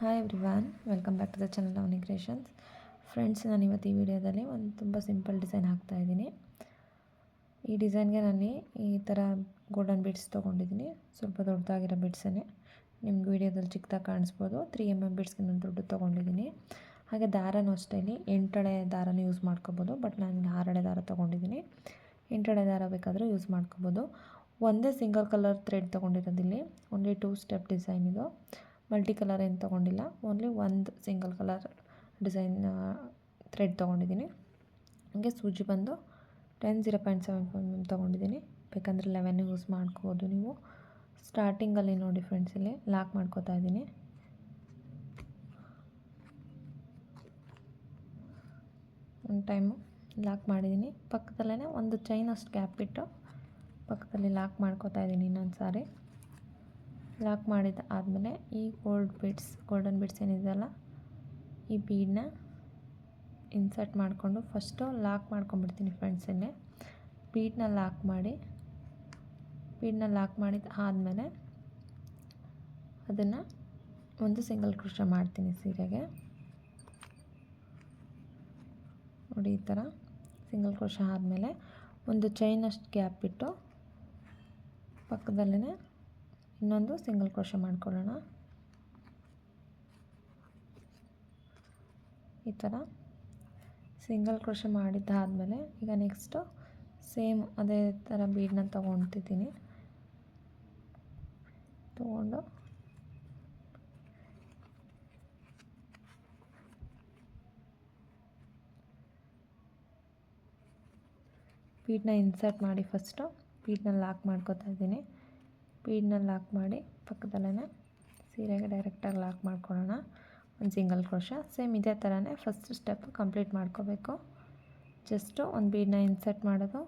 Hi everyone, welcome back to the channel Avani creations. Friends, ನಾನು ಇವತ್ತು ಈ ವಿಡಿಯೋದಲ್ಲಿ ಒಂದು ತುಂಬ ಸಿಂಪಲ್ ಡಿಸೈನ್ ಹಾಕ್ತಾಯಿದ್ದೀನಿ. ಈ ಡಿಸೈನ್ಗೆ ನಾನು ಈ ಥರ ಗೋಲ್ಡನ್ ಬೀಡ್ಸ್ ತೊಗೊಂಡಿದ್ದೀನಿ. ಸ್ವಲ್ಪ ದೊಡ್ಡದಾಗಿರೋ ಬೀಡ್ಸೇ, ನಿಮ್ಗೆ ವಿಡಿಯೋದಲ್ಲಿ ಚಿಕ್ಕದಾಗಿ ಕಾಣಿಸ್ಬೋದು. 3mm ಬೀಡ್ಸ್ಗೆ ನಾನು ದುಡ್ಡು ತೊಗೊಂಡಿದ್ದೀನಿ. ಹಾಗೆ ದಾರನೂ ಅಷ್ಟೇ, ಇಲ್ಲಿ 8 ಎಳೆ ದಾರನೂ ಯೂಸ್ ಮಾಡ್ಕೋಬೋದು. ಬಟ್ ನಾನು 6 ಎಳೆ ದಾರ ತೊಗೊಂಡಿದ್ದೀನಿ. 8 ಎಳೆ ದಾರ ಬೇಕಾದರೂ ಯೂಸ್ ಮಾಡ್ಕೋಬೋದು. ಒಂದೇ ಸಿಂಗಲ್ ಕಲರ್ ಥ್ರೆಡ್ ತೊಗೊಂಡಿರೋದಿಲ್ಲಿ. ಓನ್ಲಿ 2 ಸ್ಟೆಪ್ ಡಿಸೈನ್ ಇದು. ಮಲ್ಟಿ ಕಲರ್ ಏನು ತೊಗೊಂಡಿಲ್ಲ, ಓನ್ಲಿ ಒಂದು ಸಿಂಗಲ್ ಕಲರ್ ಡಿಸೈನ್ ಥ್ರೆಡ್ ತೊಗೊಂಡಿದ್ದೀನಿ. ಹಾಗೆ ಸೂಜಿ ಬಂದು 10 0.75 ತೊಗೊಂಡಿದ್ದೀನಿ. ಬೇಕಂದರೆ 11 ಯೂಸ್ ಮಾಡ್ಕೋಬೋದು ನೀವು. ಸ್ಟಾರ್ಟಿಂಗಲ್ಲಿ ನೋಡಿ ಫ್ರೆಂಡ್ಸ್, ಇಲ್ಲಿ ಲಾಕ್ ಮಾಡ್ಕೋತಾ ಇದ್ದೀನಿ. ಒಂದು ಟೈಮು ಲಾಕ್ ಮಾಡಿದ್ದೀನಿ. ಪಕ್ಕದಲ್ಲೇ ಒಂದು ಚೈನ್ ಅಷ್ಟು ಗ್ಯಾಪ್ ಬಿಟ್ಟು ಪಕ್ಕದಲ್ಲಿ ಲಾಕ್ ಮಾಡ್ಕೋತಾ ಇದ್ದೀನಿ. ಇನ್ನೊಂದು ಸಾರಿ ಲಾಕ್ ಮಾಡಿದ ಆದಮೇಲೆ ಈ ಗೋಲ್ಡನ್ ಬೀಡ್ಸ್ ಏನಿದೆಯಲ್ಲ, ಈ ಬೀಡನ್ನ ಇನ್ಸರ್ಟ್ ಮಾಡಿಕೊಂಡು ಫಸ್ಟು ಲಾಕ್ ಮಾಡ್ಕೊಂಡ್ಬಿಡ್ತೀನಿ ಫ್ರೆಂಡ್ಸ್. ಇಲ್ಲಿ ಬೀಡನ್ನ ಲಾಕ್ ಮಾಡಿದ ಆದಮೇಲೆ ಅದನ್ನು ಒಂದು ಸಿಂಗಲ್ ಕ್ರೋಶೆ ಮಾಡ್ತೀನಿ ಸೀರೆಗೆ. ನೋಡಿ, ಈ ಥರ ಸಿಂಗಲ್ ಕ್ರೋಶೆ ಆದಮೇಲೆ ಒಂದು ಚೈನ್ ಅಷ್ಟು ಗ್ಯಾಪ್ ಬಿಟ್ಟು ಪಕ್ಕದಲ್ಲೇ ಇನ್ನೊಂದು ಸಿಂಗಲ್ ಕ್ರೋಶೆ ಮಾಡ್ಕೊಳ್ಳೋಣ. ಈ ಥರ ಸಿಂಗಲ್ ಕ್ರೋಶೆ ಮಾಡಿದ್ದಾದಮೇಲೆ ಈಗ ನೆಕ್ಸ್ಟು ಸೇಮ್ ಅದೇ ಥರ ಬೀಡನ್ನ ತೊಗೊತಿದ್ದೀನಿ. ತೊಗೊಂಡು ಬೀಡನ್ನ ಇನ್ಸರ್ಟ್ ಮಾಡಿ ಫಸ್ಟು ಬೀಡನ್ನ ಲಾಕ್ ಮಾಡ್ಕೋತಾ ಇದ್ದೀನಿ. ಬೀಡನ್ನ ಲಾಕ್ ಮಾಡಿ ಪಕ್ಕದಲ್ಲೇ ಸೀರೆಗೆ ಡೈರೆಕ್ಟಾಗಿ ಲಾಕ್ ಮಾಡ್ಕೊಳ್ಳೋಣ. ಒಂದು ಸಿಂಗಲ್ ಕ್ರೋಶ. ಸೇಮ್ ಇದೇ ಥರನೇ ಫಸ್ಟ್ ಸ್ಟೆಪ್ ಕಂಪ್ಲೀಟ್ ಮಾಡ್ಕೋಬೇಕು. ಜಸ್ಟು ಒಂದು ಬೀಡನ್ನ ಇನ್ಸರ್ಟ್ ಮಾಡೋದು,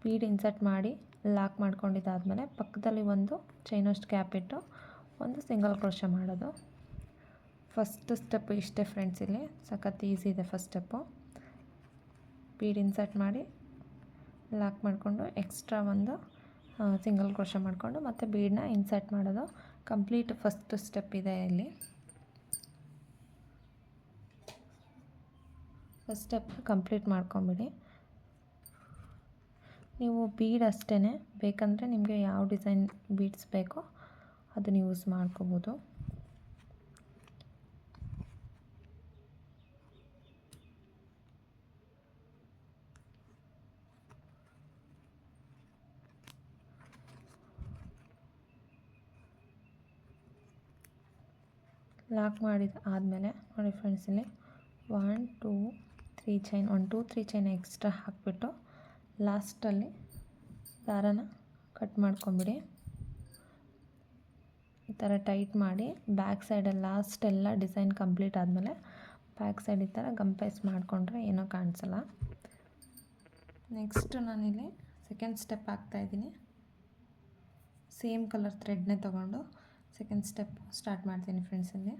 ಬೀಡ್ ಇನ್ಸರ್ಟ್ ಮಾಡಿ ಲಾಕ್ ಮಾಡ್ಕೊಂಡಿದ್ದಾದಮೇಲೆ ಪಕ್ಕದಲ್ಲಿ ಒಂದು ಚೈನಷ್ಟು ಗ್ಯಾಪ್ ಇಟ್ಟು ಒಂದು ಸಿಂಗಲ್ ಕ್ರೋಶ ಮಾಡೋದು. ಫಸ್ಟ್ ಸ್ಟೆಪ್ ಇಷ್ಟೇ ಫ್ರೆಂಡ್ಸ್. ಇಲ್ಲಿ ಸಖತ್ ಈಸಿ ಇದೆ ಫಸ್ಟ್ ಸ್ಟೆಪ್ಪು. ಬೀಡ್ ಇನ್ಸರ್ಟ್ ಮಾಡಿ ಲಾಕ್ ಮಾಡಿಕೊಂಡು ಎಕ್ಸ್ಟ್ರಾ ಒಂದು ಸಿಂಗಲ್ ಕ್ರೋಶ ಮಾಡಿಕೊಂಡು ಮತ್ತು ಬೀಡನ್ನ ಇನ್ಸರ್ಟ್ ಮಾಡೋದು ಕಂಪ್ಲೀಟ್ ಫಸ್ಟ್ ಸ್ಟೆಪ್ ಇದೆ ಇಲ್ಲಿ. ಫಸ್ಟ್ ಸ್ಟೆಪ್ ಕಂಪ್ಲೀಟ್ ಮಾಡ್ಕೊಂಬಿಡಿ. ನೀವು ಬೀಡ್ ಅಷ್ಟೇ, ಬೇಕಂದರೆ ನಿಮಗೆ ಯಾವ ಡಿಸೈನ್ ಬೀಡ್ಸ್ ಬೇಕೋ ಅದನ್ನು ಯೂಸ್ ಮಾಡ್ಕೋಬೋದು. ಲಾಕ್ ಮಾಡಿದ ಆದಮೇಲೆ ನೋಡಿ ಫ್ರೆಂಡ್ಸ್, ಇಲ್ಲಿ 1 2 3 ಚೈನ್ 1 2 3 ಚೈನ್ ಎಕ್ಸ್ಟ್ರಾ ಹಾಕಿಬಿಟ್ಟು ಲಾಸ್ಟಲ್ಲಿ ದಾರನ ಕಟ್ ಮಾಡ್ಕೊಂಬಿಡಿ. ಈ ಥರ ಟೈಟ್ ಮಾಡಿ ಬ್ಯಾಕ್ ಸೈಡಲ್ಲಿ ಲಾಸ್ಟೆಲ್ಲ ಡಿಸೈನ್ ಕಂಪ್ಲೀಟ್ ಆದಮೇಲೆ ಬ್ಯಾಕ್ ಸೈಡ್ ಈ ಥರ ಗಂಪೈಸ್ ಮಾಡಿಕೊಂಡ್ರೆ ಏನೂ ಕಾಣಿಸಲ್ಲ. ನೆಕ್ಸ್ಟ್ ನಾನಿಲ್ಲಿ ಸೆಕೆಂಡ್ ಸ್ಟೆಪ್ ಹಾಕ್ತಾಯಿದ್ದೀನಿ. ಸೇಮ್ ಕಲರ್ ಥ್ರೆಡ್ನೇ ತೊಗೊಂಡು ಸೆಕೆಂಡ್ ಸ್ಟೆಪ್ ಸ್ಟಾರ್ಟ್ ಮಾಡ್ತೀನಿ ಫ್ರೆಂಡ್ಸ್. ಇಲ್ಲಿ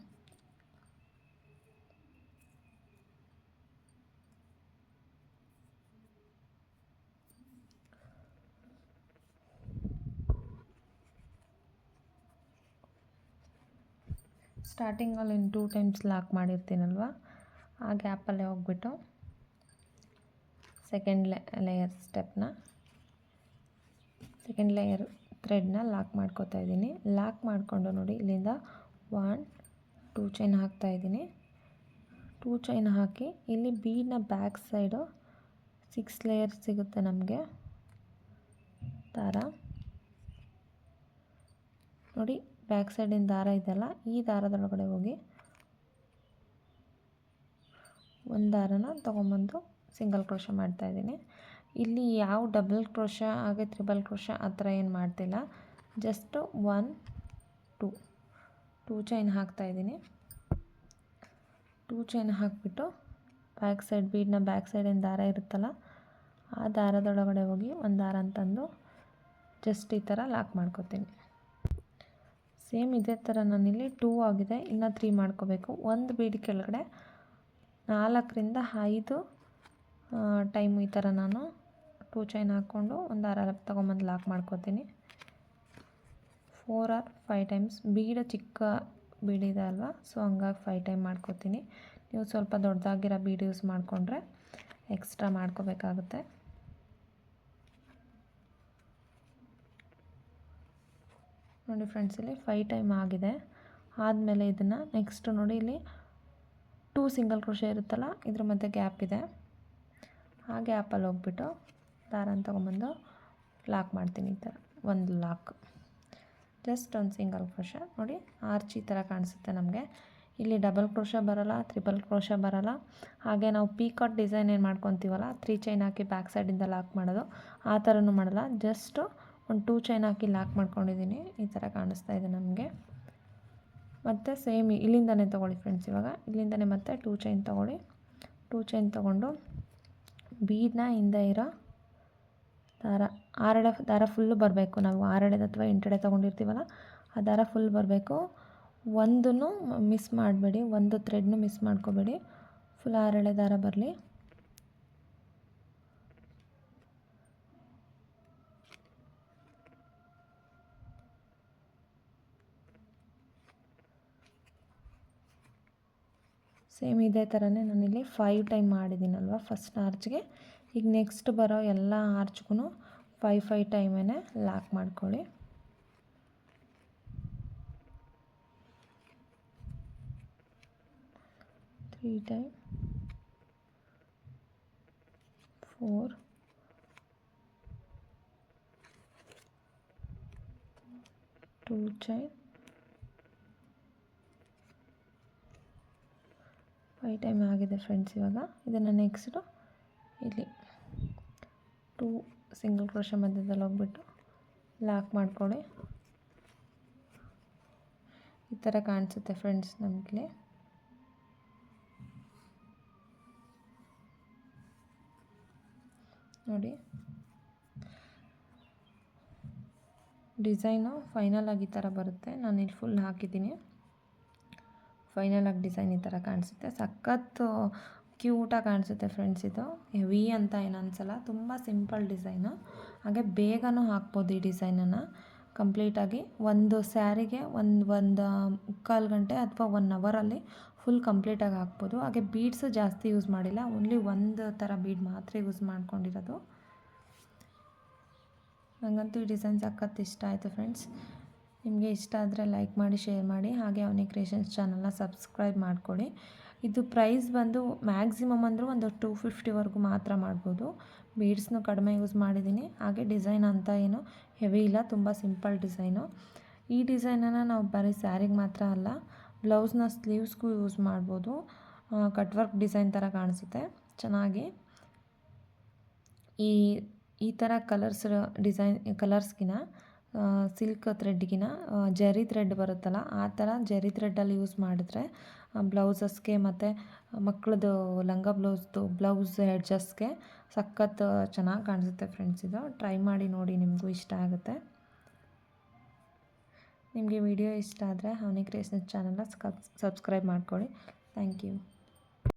ಸ್ಟಾರ್ಟಿಂಗಲ್ಲಿ 2 ಟೈಮ್ಸ್ ಲಾಕ್ ಮಾಡಿರ್ತೀನಲ್ವ, ಆ ಗ್ಯಾಪಲ್ಲೇ ಹೋಗ್ಬಿಟ್ಟು ಸೆಕೆಂಡ್ ಲೇಯರ್ ಥ್ರೆಡ್ನ ಲಾಕ್ ಮಾಡ್ಕೋತಾ ಇದ್ದೀನಿ. ಲಾಕ್ ಮಾಡಿಕೊಂಡು ನೋಡಿ, ಇಲ್ಲಿಂದ 1 2 ಚೈನ್ ಹಾಕ್ತಾಯಿದ್ದೀನಿ. 2 ಚೈನ್ ಹಾಕಿ ಇಲ್ಲಿ ಬೀಡ್ನ ಬ್ಯಾಕ್ ಸೈಡು 6 ಲೇಯರ್ ಸಿಗುತ್ತೆ ನಮಗೆ ದಾರ. ನೋಡಿ, ಬ್ಯಾಕ್ ಸೈಡಿನ ದಾರ ಇದೆಯಲ್ಲ, ಈ ದಾರದೊಳಗಡೆ ಹೋಗಿ ಒಂದು ದಾರನ ತೊಗೊಂಬಂದು ಸಿಂಗಲ್ ಕ್ರೋಶ ಮಾಡ್ತಾಯಿದ್ದೀನಿ. ಇಲ್ಲಿ ಯಾವ ಡಬಲ್ ಕ್ರೋಶ ಹಾಗೆ ತ್ರಿಬಲ್ ಕ್ರೋಶ ಆ ಥರ ಏನು ಮಾಡ್ತಿಲ್ಲ. ಜಸ್ಟು 1 2 ಚೈನ್ ಹಾಕ್ತಾಯಿದ್ದೀನಿ. 2 ಚೈನ್ ಹಾಕಿಬಿಟ್ಟು ಬ್ಯಾಕ್ ಸೈಡ್ ಬೀಡ್ನ ಬ್ಯಾಕ್ ಸೈಡಿನ ದಾರ ಇರುತ್ತಲ್ಲ, ಆ ದಾರದೊಳಗಡೆ ಹೋಗಿ ಒಂದು ದಾರ ಅಂತಂದು ಜಸ್ಟ್ ಈ ಥರ ಲಾಕ್ ಮಾಡ್ಕೊತೀನಿ. ಸೇಮ್ ಇದೇ ಥರ ನಾನಿಲ್ಲಿ 2 ಆಗಿದೆ, ಇನ್ನು 3 ಮಾಡ್ಕೋಬೇಕು. ಒಂದು ಬೀಡ್ ಕೆಳಗಡೆ 4 ರಿಂದ 5 ಟೈಮ್ ಈ ಥರ ನಾನು 2 ಚೈನ್ ಹಾಕ್ಕೊಂಡು ಒಂದು ದಾರ ತೊಗೊಂಬಂದು ಲಾಕ್ ಮಾಡ್ಕೋತೀನಿ. 4 or 5 ಟೈಮ್ಸ್. ಬೀಡ ಚಿಕ್ಕ ಬೀಡಿದೆ ಅಲ್ವಾ, ಸೊ ಹಂಗಾಗಿ 5 ಟೈಮ್ ಮಾಡ್ಕೋತೀನಿ. ನೀವು ಸ್ವಲ್ಪ ದೊಡ್ಡದಾಗಿರೋ ಬೀಡ್ ಯೂಸ್ ಮಾಡಿಕೊಂಡ್ರೆ ಎಕ್ಸ್ಟ್ರಾ ಮಾಡ್ಕೋಬೇಕಾಗುತ್ತೆ. ನೋಡಿ ಫ್ರೆಂಡ್ಸ್, ಇಲ್ಲಿ 5 ಟೈಮ್ ಆಗಿದೆ. ಆದಮೇಲೆ ಇದನ್ನು ನೆಕ್ಸ್ಟ್ ನೋಡಿ, ಇಲ್ಲಿ 2 ಸಿಂಗಲ್ ಕ್ರೋಶೆ ಇರುತ್ತಲ್ಲ, ಇದ್ರ ಮಧ್ಯೆ ಗ್ಯಾಪ್ ಇದೆ. ಆ ಗ್ಯಾಪಲ್ಲಿ ಹೋಗ್ಬಿಟ್ಟು ದಾರನ ತೊಗೊಂಬಂದು ಲಾಕ್ ಮಾಡ್ತೀನಿ. ಈ ಥರ ಒಂದು ಲಾಕ್, ಜಸ್ಟ್ ಒಂದು ಸಿಂಗಲ್ ಕ್ರೋಶೆ. ನೋಡಿ ಆರ್ಚ್ ಈ ಥರ ಕಾಣಿಸುತ್ತೆ ನಮಗೆ. ಇಲ್ಲಿ ಡಬಲ್ ಕ್ರೋಶೆ ಬರೋಲ್ಲ, ತ್ರಿಬಲ್ ಕ್ರೋಶೆ ಬರೋಲ್ಲ. ಹಾಗೆ ನಾವು ಪೀಕಾಟ್ ಡಿಸೈನ್ ಏನು ಮಾಡ್ಕೊತೀವಲ್ಲ, 3 ಚೈನ್ ಹಾಕಿ ಬ್ಯಾಕ್ ಸೈಡಿಂದ ಲಾಕ್ ಮಾಡೋದು, ಆ ಥರನೂ ಮಾಡಲ್ಲ. ಜಸ್ಟು ಒಂದು 2 ಚೈನ್ ಹಾಕಿ ಲಾಕ್ ಮಾಡ್ಕೊಂಡಿದ್ದೀನಿ. ಈ ಥರ ಕಾಣಿಸ್ತಾ ಇದೆ ನಮಗೆ. ಮತ್ತು ಸೇಮ್ ಇಲ್ಲಿಂದನೇ ತೊಗೊಳ್ಳಿ ಫ್ರೆಂಡ್ಸ್. ಇವಾಗ ಇಲ್ಲಿಂದನೇ ಮತ್ತೆ 2 ಚೈನ್ ತೊಗೊಳ್ಳಿ. 2 ಚೈನ್ ತೊಗೊಂಡು ಬೀಡನ್ನ ಹಿಂದೆ ಇರೋ ದಾರ, 6 ಎಳೆ ದಾರ ಫುಲ್ಲು ಬರಬೇಕು. ನಾವು 6 ಎಳೆದು ಅಥವಾ 8 ಎಳೆ ತೊಗೊಂಡಿರ್ತೀವಲ್ಲ, ಆ ದಾರ ಫುಲ್ ಬರಬೇಕು. ಒಂದನ್ನು ಮಿಸ್ ಮಾಡಬೇಡಿ, ಒಂದು ಥ್ರೆಡ್ನು ಮಿಸ್ ಮಾಡ್ಕೋಬೇಡಿ. ಫುಲ್ 6 ಎಳೆ ದಾರ ಬರಲಿ. ಸೇಮ್ ಇದೇ ಥರನೇ ನಾನಿಲ್ಲಿ 5 ಟೈಮ್ ಮಾಡಿದ್ದೀನಲ್ವ ಫಸ್ಟ್ ಆರ್ಚ್ಗೆ. ಈಗ ನೆಕ್ಸ್ಟ್ ಬರೋ ಎಲ್ಲ ಆರ್ಚ್ಗೂ 5 ಟೈಮೇ ಲಾಕ್ ಮಾಡ್ಕೊಳ್ಳಿ. ತ್ರೀ ಟೈಮ್, 4, 2 ಚೈನ್, 5 ಟೈಮ್ ಆಗಿದೆ ಫ್ರೆಂಡ್ಸ್. ಇವಾಗ ಇದನ್ನು ನೆಕ್ಸ್ಟು ಇಲ್ಲಿ 2 ಸಿಂಗಲ್ ಕ್ರೋಶೆ ಮಧ್ಯದಲ್ಲಿ ಹೋಗ್ಬಿಟ್ಟು ಲಾಕ್ ಮಾಡ್ಕೊಳ್ಳಿ. ಈ ಥರ ಕಾಣಿಸುತ್ತೆ ಫ್ರೆಂಡ್ಸ್ ನಮಗೆ. ನೋಡಿ ಡಿಸೈನು ಫೈನಲ್ ಆಗಿ ಈ ಥರ ಬರುತ್ತೆ. ನಾನು ಇಲ್ಲಿ ಫುಲ್ ಹಾಕಿದ್ದೀನಿ. ಫೈನಲ್ ಆಗಿ ಡಿಸೈನ್ ಈ ಥರ ಕಾಣಿಸುತ್ತೆ. ಸಖತ್ತು ಕ್ಯೂಟಾಗಿ ಕಾಣಿಸುತ್ತೆ ಫ್ರೆಂಡ್ಸ್. ಇದು ಹೆವಿ ಅಂತ ಏನು ಅನಿಸಲ್ಲ, ತುಂಬ ಸಿಂಪಲ್ ಡಿಸೈನು. ಹಾಗೆ ಬೇಗನೂ ಹಾಕ್ಬೋದು ಈ ಡಿಸೈನನ್ನು ಕಂಪ್ಲೀಟಾಗಿ. ಒಂದು ಸ್ಯಾರಿಗೆ ಒಂದು 3/4 ಗಂಟೆ ಅಥವಾ 1 ಅವರಲ್ಲಿ ಫುಲ್ ಕಂಪ್ಲೀಟಾಗಿ ಹಾಕ್ಬೋದು. ಹಾಗೆ ಬೀಡ್ಸು ಜಾಸ್ತಿ ಯೂಸ್ ಮಾಡಿಲ್ಲ, ಓನ್ಲಿ ಒಂದು ಥರ ಬೀಡ್ ಮಾತ್ರ ಯೂಸ್ ಮಾಡ್ಕೊಂಡಿರೋದು. ನನಗಂತೂ ಈ ಡಿಸೈನ್ ಸಖತ್ತು ಇಷ್ಟ ಆಯಿತು ಫ್ರೆಂಡ್ಸ್. ನಿಮಗೆ ಇಷ್ಟ ಆದರೆ ಲೈಕ್ ಮಾಡಿ, ಶೇರ್ ಮಾಡಿ. ಹಾಗೆ ಅವನಿ ಕ್ರಿಯೇಷನ್ಸ್ ಚಾನಲ್ನ ಸಬ್ಸ್ಕ್ರೈಬ್ ಮಾಡ್ಕೊಳ್ಳಿ. ಇದು ಪ್ರೈಸ್ ಬಂದು ಮ್ಯಾಕ್ಸಿಮಮ್ ಅಂದರೂ ಒಂದು 250ವರೆಗೂ ಮಾತ್ರ ಮಾಡ್ಬೋದು. ಬೀಡ್ಸ್ನು ಕಡಿಮೆ ಯೂಸ್ ಮಾಡಿದ್ದೀನಿ. ಹಾಗೆ ಡಿಸೈನ್ ಅಂತ ಏನು ಹೆವಿ ಇಲ್ಲ, ತುಂಬ ಸಿಂಪಲ್ ಡಿಸೈನು. ಈ ಡಿಸೈನನ್ನು ನಾವು ಬರೀ ಸ್ಯಾರಿಗೆ ಮಾತ್ರ ಅಲ್ಲ, ಬ್ಲೌಸ್ನ ಸ್ಲೀವ್ಸ್ಗೂ ಯೂಸ್ ಮಾಡ್ಬೋದು. ಕಟ್ ವರ್ಕ್ ಡಿಸೈನ್ ಥರ ಕಾಣಿಸುತ್ತೆ ಚೆನ್ನಾಗಿ. ಈ ಥರ ಕಲರ್ಸ್ ಡಿಸೈನ್ ಕಲರ್ಸ್ಗಿನ ಸಿಲ್ಕ್ ಥ್ರೆಡ್ಗಿನ ಜರಿ ಥ್ರೆಡ್ ಬರುತ್ತಲ್ಲ, ಆ ಥರ ಜರಿ ಥ್ರೆಡ್ಡಲ್ಲಿ ಯೂಸ್ ಮಾಡಿದ್ರೆ ಬ್ಲೌಸಸ್ಗೆ ಮತ್ತು ಮಕ್ಕಳದು ಲಂಗ ಬ್ಲೌಸ್ ಎಡ್ಜಸ್ಗೆ ಸಖತ್ತು ಚೆನ್ನಾಗಿ ಕಾಣಿಸುತ್ತೆ ಫ್ರೆಂಡ್ಸ್. ಇದು ಟ್ರೈ ಮಾಡಿ ನೋಡಿ, ನಿಮಗೂ ಇಷ್ಟ ಆಗುತ್ತೆ. ನಿಮಗೆ ವಿಡಿಯೋ ಇಷ್ಟ ಆದರೆ ಅವನಿ ಕ್ರಿಯೇಷನ್ಸ್ ಚಾನಲ್ನ ಸಬ್ಸ್ಕ್ರೈಬ್ ಮಾಡ್ಕೊಳ್ಳಿ. Thank you.